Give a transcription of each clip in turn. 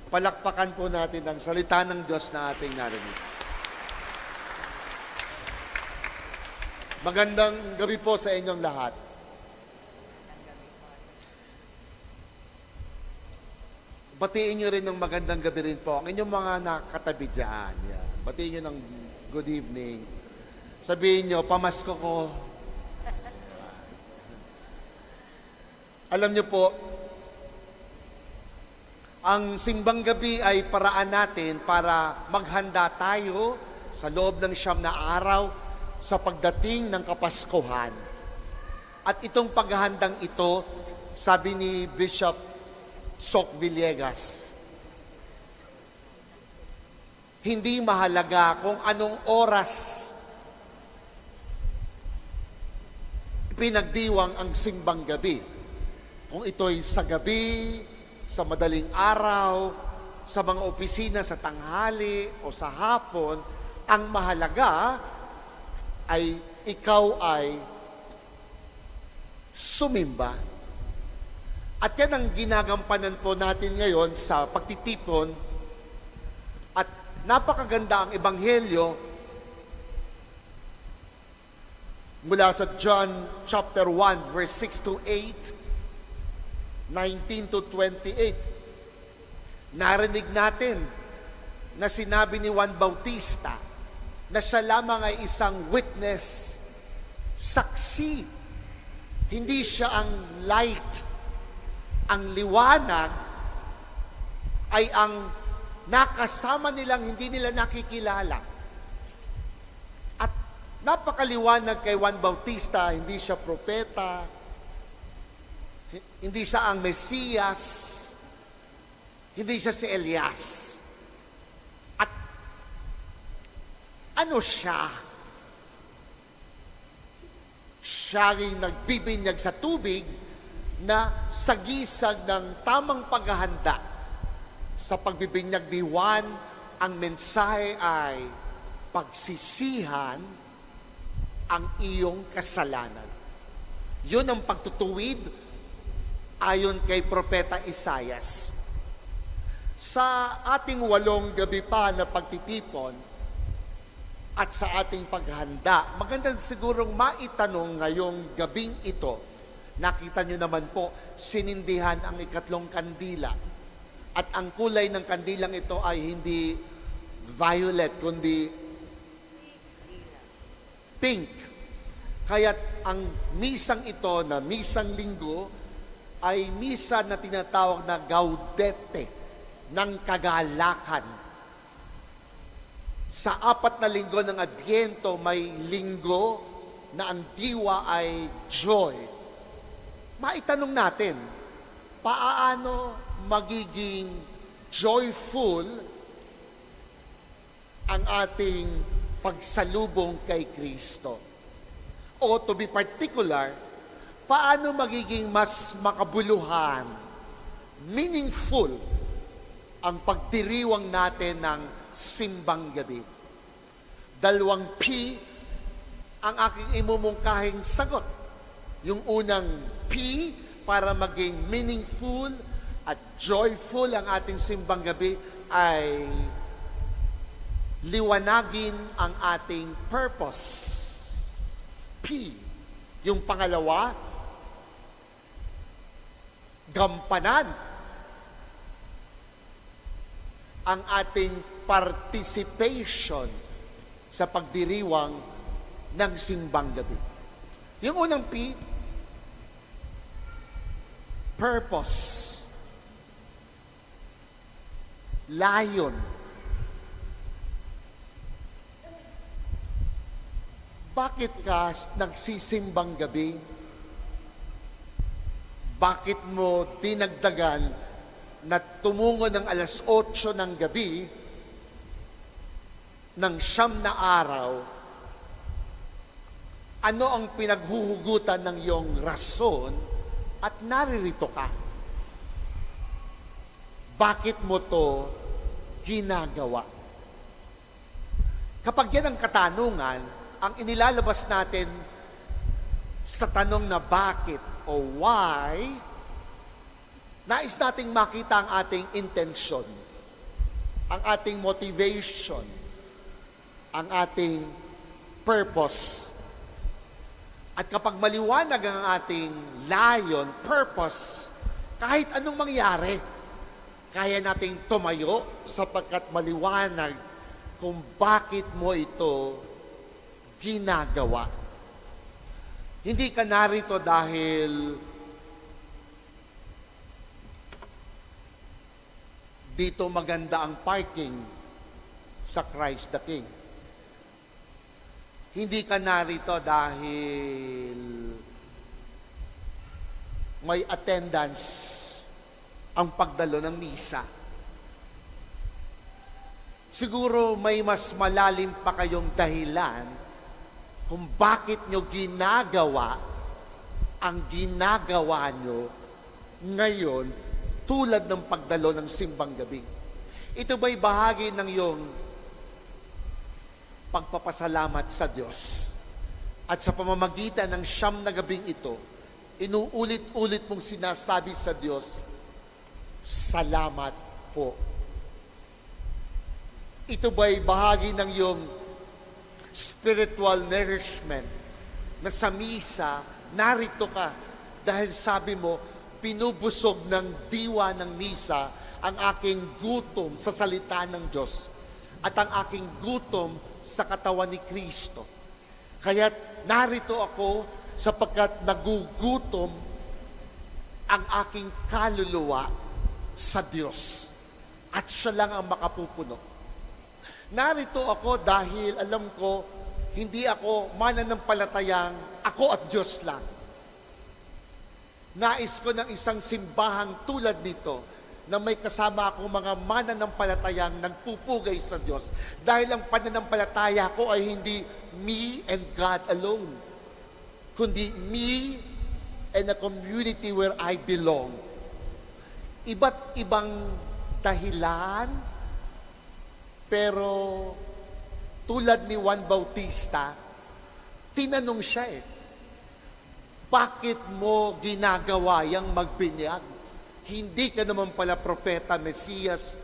Palakpakan po natin ang salita ng Diyos na ating narinig. Magandang gabi po sa inyong lahat. Batiin nyo rin ng magandang gabi rin po ang inyong mga nakatabi dyan. Yan. Batiin nyo ng good evening. Sabihin nyo, pamasko ko. Alam nyo po, ang simbang gabi ay paraan natin para maghanda tayo sa loob ng 9 na araw sa pagdating ng Kapaskuhan. At itong paghahandang ito, sabi ni Bishop Soc Villegas, hindi mahalaga kung anong oras pinagdiwang ang simbang gabi. Kung ito'y sa gabi, sa madaling araw, sa mga opisina sa tanghali o sa hapon, ang mahalaga ay ikaw ay sumimba. At yan ang ginagampanan po natin ngayon sa pagtitipon. At napakaganda ang ebanghelyo mula sa John chapter 1 verse 6 to 8, 19 to 28. Narinig natin na sinabi ni Juan Bautista na siya lamang ay isang witness, saksi. Hindi siya ang light. Ang liwanag ay ang nakasama nilang hindi nila nakikilala. At napakaliwanag kay Juan Bautista, hindi siya propeta, hindi siya ang Mesiyas, hindi siya si Elias. At ano siya? Siya rin nagbibinyag sa tubig na sagisag ng tamang paghahanda sa pagbibinyag ni Juan. Ang mensahe ay pagsisihan ang iyong kasalanan. Yun ang pagtutuwid ayon kay Propeta Isaias. Sa ating 8 gabi pa na pagtitipon at sa ating paghahanda, maganda sigurong maitanong ngayong gabing ito. Nakita nyo naman po, sinindihan ang 3 kandila. At ang kulay ng kandilang ito ay hindi violet, kundi pink. Kaya't ang misang ito na misang linggo ay misa na tinatawag na gaudete, ng kagalakan. Sa 4 na linggo ng Adbyento, may linggo na ang diwa ay joy. Maitanong natin, paano magiging joyful ang ating pagsalubong kay Kristo? O to be particular, paano magiging mas makabuluhan, meaningful ang pagdiriwang natin ng simbang gabi? 2 P ang aking imumungkahing sagot. Yung unang P, para maging meaningful at joyful ang ating simbang gabi, ay liwanagin ang ating purpose. P. Yung pangalawa, gampanan ang ating participation sa pagdiriwang ng simbang gabi. Yung unang P, purpose. Layon. Bakit ka nagsisimbang gabi? Bakit mo dinagdagan na tumungo ng 8:00 ng gabi ng 9 na araw? Ano ang pinaghuhugutan ng iyong rason at naririto ka? Bakit mo to ginagawa? Kapag yan ang katanungan, ang inilalabas natin sa tanong na bakit o why, nais nating makita ang ating intensyon. ang ating motivation, ang ating purpose. At kapag maliwanag ang ating layon, purpose, kahit anong mangyari, kaya nating tumayo sapagkat maliwanag kung bakit mo ito ginagawa. Hindi ka narito dahil dito maganda ang parking sa Christ the King. Hindi ka narito dahil may attendance ang pagdalo ng misa. Siguro may mas malalim pa kayong dahilan kung bakit nyo ginagawa ang ginagawa nyo ngayon tulad ng pagdalo ng simbang gabi. Ito ba'y bahagi ng iyong pagpapasalamat sa Diyos? At sa pamamagitan ng 9 na gabing ito, inuulit-ulit mong sinasabi sa Diyos, salamat po. Ito ba'y bahagi ng iyong spiritual nourishment na sa misa, narito ka dahil sabi mo, pinubusog ng diwa ng misa ang aking gutom sa salita ng Diyos at ang aking gutom sa katawan ni Kristo. Kaya narito ako sapagkat nagugutom ang aking kaluluwa sa Diyos at siya lang ang makapupuno. Narito ako dahil alam ko hindi ako mananampalatayang ako at Diyos lang. Nais ko ng isang simbahang tulad nito na may kasama akong mga mananampalatayang nagpupugay sa Diyos. Dahil ang pananampalataya ko ay hindi me and God alone, kundi me and a community where I belong. Iba't ibang dahilan, pero tulad ni Juan Bautista, tinanong siya bakit mo ginagawa yang magbinyag? Hindi ka naman pala propeta, Mesiyas,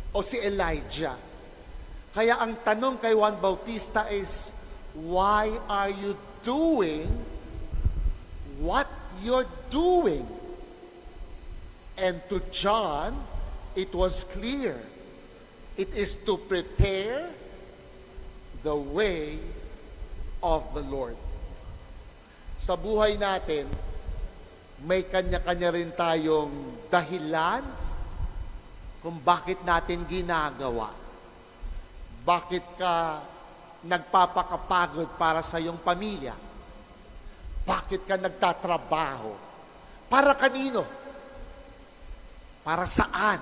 o si Elijah. Kaya ang tanong kay Juan Bautista is, why are you doing what you're doing? And to John, it was clear. It is to prepare the way of the Lord. Sa buhay natin, may kanya-kanya rin tayong dahilan kung bakit natin ginagawa. Bakit ka nagpapakapagod para sa iyong pamilya? Bakit ka nagtatrabaho? Para kanino? Para saan?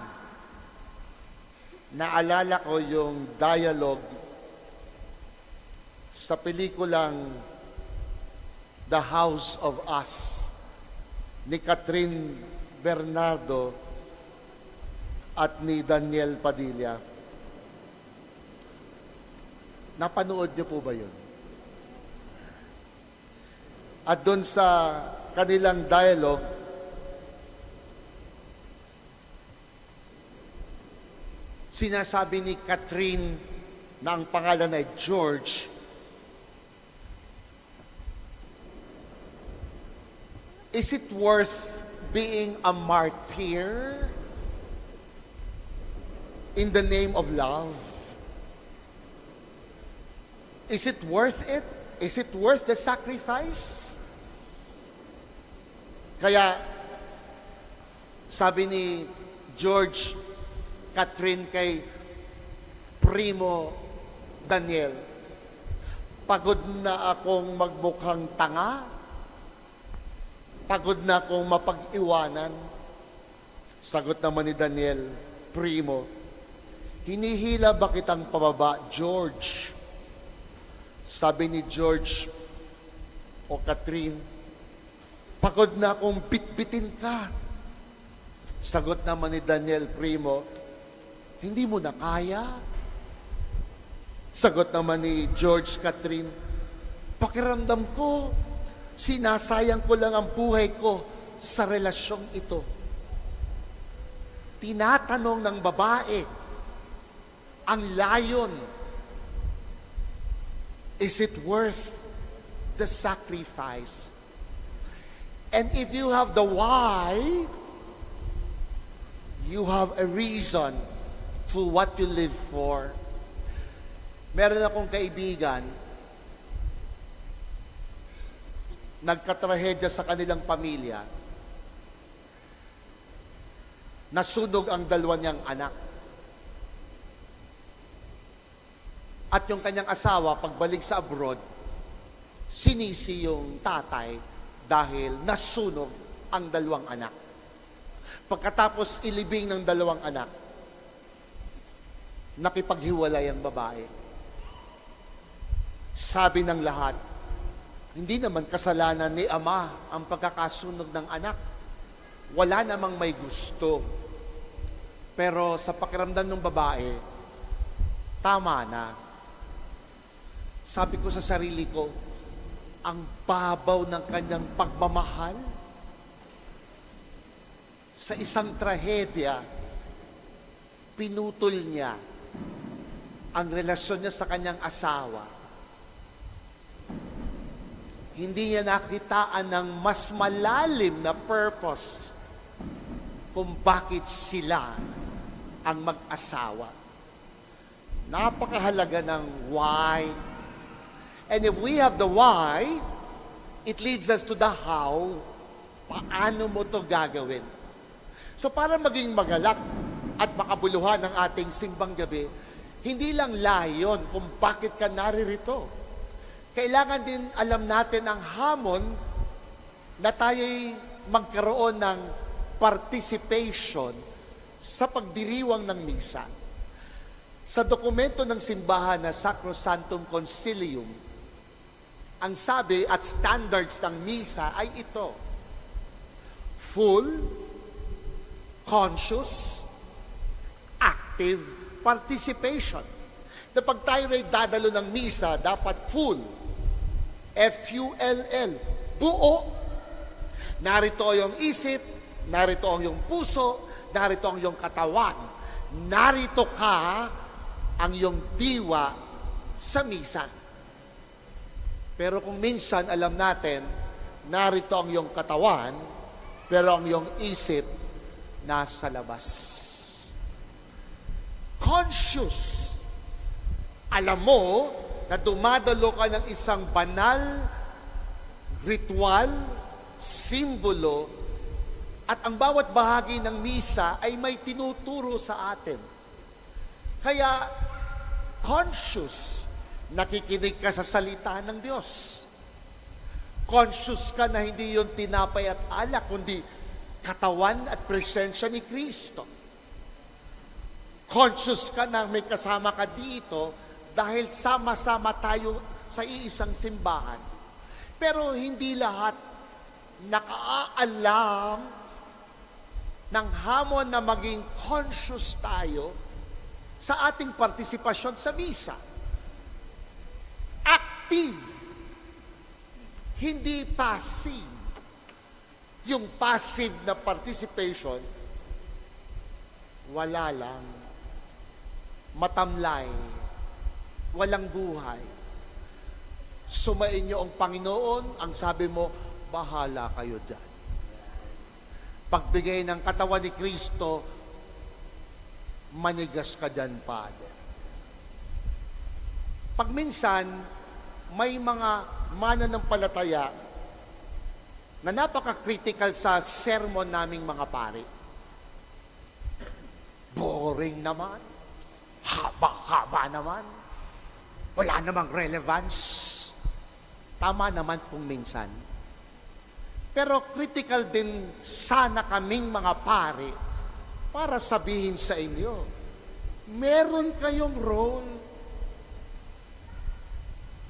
Naalala ko yung dialogue sa pelikulang The House of Us ni Catherine Bernardo at ni Daniel Padilla. Napanood niyo po ba yun? At doon sa kanilang dialogue, sinasabi ni Catherine na ang pangalan ay George, is it worth being a martyr in the name of love? Is it worth it? Is it worth the sacrifice? Kaya, sabi ni George Catherine kay Primo Daniel, pagod na akong magmukhang tanga, pagod na akong mapag-iwanan. Sagot naman ni Daniel, Primo, hinihila ba kitang pababa, George? Sabi ni George o Catherine, pagod na akong bitbitin ka. Sagot naman ni Daniel, Primo, hindi mo na kaya? Sagot naman ni George Catherine, pakiramdam ko, sinasayang ko lang ang buhay ko sa relasyong ito. Tinatanong ng babae ang layon, is it worth the sacrifice? And if you have the why, you have a reason to what you live for. Meron akong kaibigan, nagkatrahedya sa kanilang pamilya, nasunog ang dalawa niyang anak. At yung kanyang asawa, pagbalik sa abroad, sinisi yung tatay dahil nasunog ang dalawang anak. Pagkatapos ilibing ng dalawang anak, nakipaghiwalay ang babae. Sabi ng lahat, hindi naman kasalanan ni ama ang pagkakasunog ng anak. Wala namang may gusto. Pero sa pakiramdam ng babae, tama na. Sabi ko sa sarili ko, ang babaw ng kanyang pagmamahal sa isang trahedya, pinutol niya ang relasyon niya sa kanyang asawa. Hindi niya nakitaan ng mas malalim na purpose kung bakit sila ang mag-asawa. Napakahalaga ng why. And if we have the why, it leads us to the how. Paano mo to gagawin? So para maging magalak at makabuluhan ang ating simbang gabi, hindi lang layon kung bakit ka naririto. Kailangan din alam natin ang hamon na tayo'y magkaroon ng participation sa pagdiriwang ng misa. Sa dokumento ng simbahan na Sacrosanctum Concilium, ang sabi at standards ng misa ay ito: full, conscious, active participation. Na pag tayo ay dadalo ng misa, dapat full, F-U-L-L, buo. Narito yung isip, narito ang iyong puso, narito ang iyong katawan. Narito ka ang iyong diwa sa misa. Pero kung minsan alam natin, narito ang iyong katawan, pero ang iyong isip nasa labas. Conscious. Alam mo na dumadalo ka ng isang banal, ritual, simbolo, at ang bawat bahagi ng misa ay may tinuturo sa atin. Kaya, conscious, nakikinig ka sa salita ng Diyos. Conscious ka na hindi yun tinapay at alak, kundi katawan at presensya ni Kristo. Conscious ka na may kasama ka dito dahil sama-sama tayo sa iisang simbahan. Pero hindi lahat nakaalam ng hamon na maging conscious tayo sa ating partisipasyon sa misa. Active, hindi passive. Yung passive na participation, wala lang, matamlay, walang buhay. Sumain niyo ang Panginoon, ang sabi mo, bahala kayo dyan. Pagbigay ng katawan ni Kristo, manigas ka dyan, Father. Pag minsan, may mga mananampalataya na napaka-critical sa sermon naming mga pari. Boring naman. Haba-haba naman. Wala namang relevance. Tama naman kung minsan. Pero critical din sana kaming mga pari para sabihin sa inyo, meron kayong role.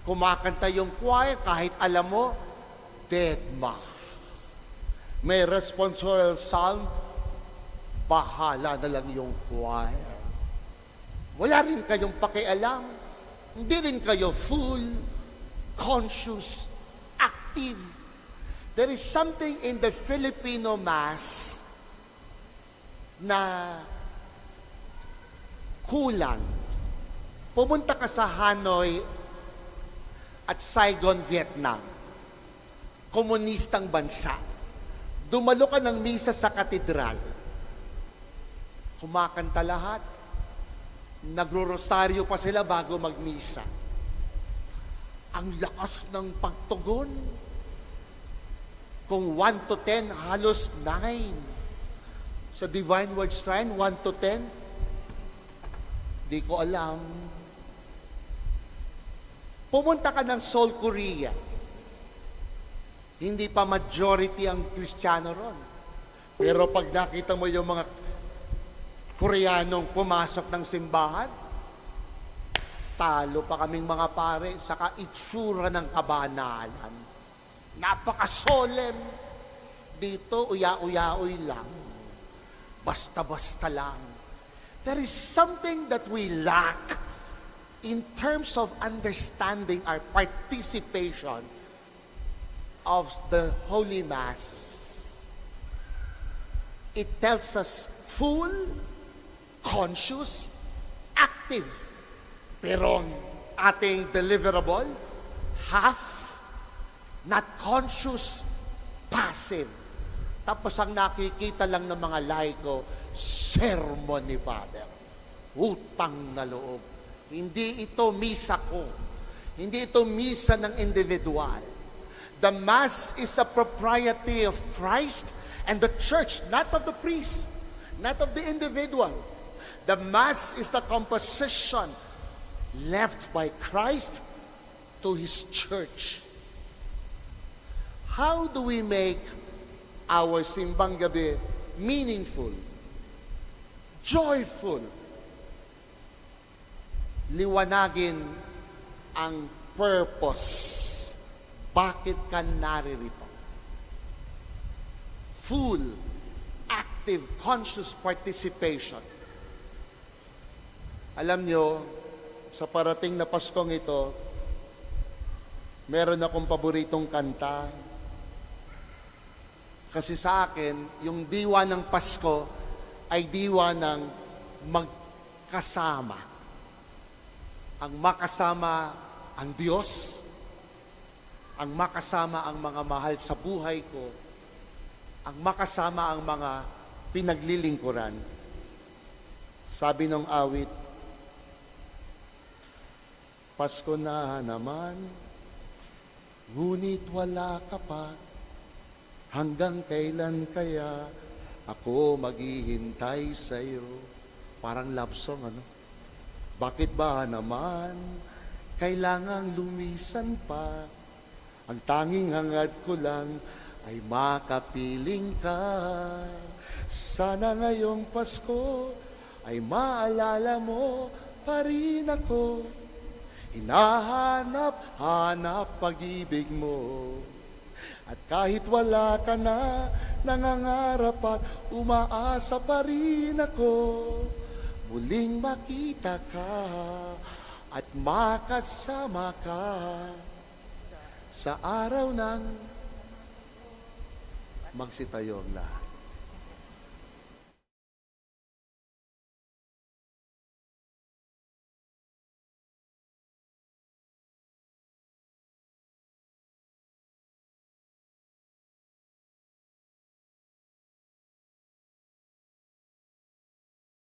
Kumakanta yung choir kahit alam mo, deadma. May responsorial psalm, bahala na lang yung choir. Wala rin kayong pakialam. Hindi rin kayo full, conscious, active. There is something in the Filipino Mass na kulang. Pumunta ka sa Hanoi at Saigon, Vietnam. Komunistang bansa. Dumalo ka ng misa sa katedral. Kumakanta lahat. Nagro-rosaryo pa sila bago magmisa. Ang lakas ng pagtugon. Kung 1 to 10, halos 9. Sa Divine Word Shrine, 1 to 10, di ko alam. Pumunta ka ng Seoul, Korea. Hindi pa majority ang Kristiyano ron. Pero pag nakita mo yung mga Koreanong pumasok ng simbahan, talo pa kaming mga pare sa kaitsura ng kabanalan. Napaka-solemn. Dito, uya-uyaoy lang. Basta-basta lang. There is something that we lack in terms of understanding our participation of the Holy Mass. It tells us full, conscious, active. Pero ang ating deliverable, half, not conscious, passive. Tapos ang nakikita lang ng mga laiko, sermon ni Father. Utang na loob. Hindi ito misa ko. Hindi ito misa ng individual. The Mass is a propriety of Christ and the church, not of the priest, not of the individual. The Mass is the composition left by Christ to His church. How do we make our simbang gabi meaningful, joyful? Liwanagin ang purpose. Bakit ka naririto? Full, active, conscious participation. Alam nyo, sa parating na Paskong ito, meron akong paboritong kanta. Kasi sa akin, yung diwa ng Pasko ay diwa ng magkasama. Ang makasama ang Diyos, ang makasama ang mga mahal sa buhay ko, ang makasama ang mga pinaglilingkuran. Sabi ng awit, Pasko na naman, ngunit wala ka pa, hanggang kailan kaya ako maghihintay sa'yo? Parang love song, ano? Bakit ba naman kailangang lumisan pa? Ang tanging hangad ko lang ay makapiling ka. Sana ngayong Pasko ay maalala mo pa rin ako. Hinahanap-hanap pag-ibig mo. At kahit wala ka na, nangangarap at umaasa pa rin ako. Muling makita ka at makasama ka sa araw ng magsitayo ang lahat.